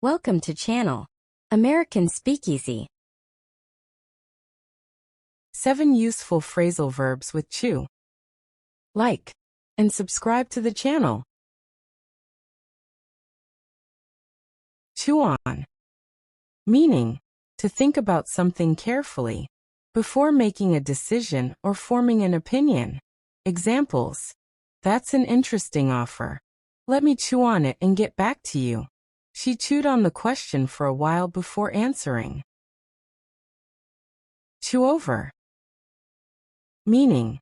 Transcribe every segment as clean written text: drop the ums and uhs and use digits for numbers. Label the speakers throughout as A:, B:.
A: Welcome to channel American Speakeasy.
B: 7 useful phrasal verbs with chew. Like and subscribe to the channel. Chew on. Meaning, to think about something carefully before making a decision or forming an opinion. Examples: that's an interesting offer. Let me chew on it and get back to you. She chewed on the question for a while before answering. Chew over. Meaning,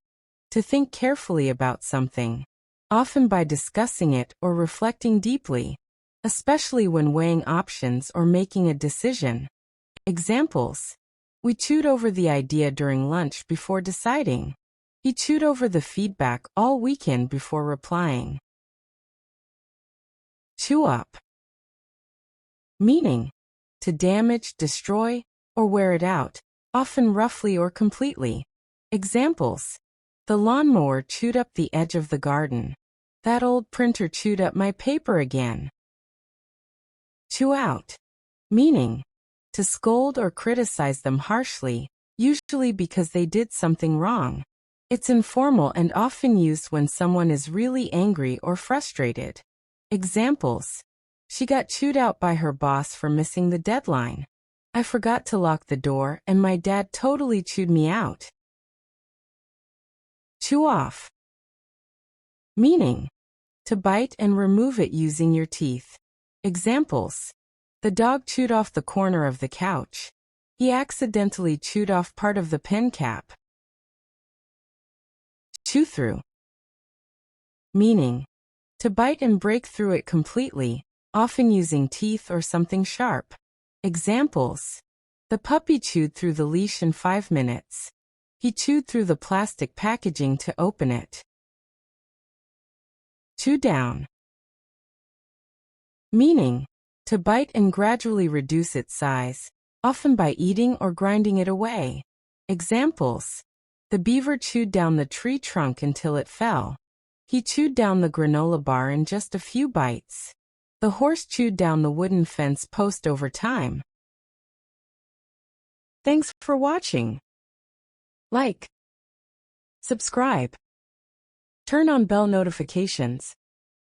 B: to think carefully about something, often by discussing it or reflecting deeply, especially when weighing options or making a decision. Examples: we chewed over the idea during lunch before deciding. He chewed over the feedback all weekend before replying. Chew up. Meaning, to damage, destroy, or wear it out, often roughly or completely. Examples: the lawnmower chewed up the edge of the garden. That old printer chewed up my paper again. Chew out. Meaning, to scold or criticize them harshly, usually because they did something wrong. It's informal and often used when someone is really angry or frustrated. Examples: she got chewed out by her boss for missing the deadline. I forgot to lock the door and my dad totally chewed me out. Chew off. Meaning, to bite and remove it using your teeth. Examples: the dog chewed off the corner of the couch. He accidentally chewed off part of the pen cap. Chew through. Meaning, to bite and break through it completely, often using teeth or something sharp. Examples: the puppy chewed through the leash in 5 minutes. He chewed through the plastic packaging to open it. Chew down. Meaning, to bite and gradually reduce its size, often by eating or grinding it away. Examples: the beaver chewed down the tree trunk until it fell. He chewed down the granola bar in just a few bites. The horse chewed down the wooden fence post over time. Thanks for watching. Like, subscribe, turn on bell notifications.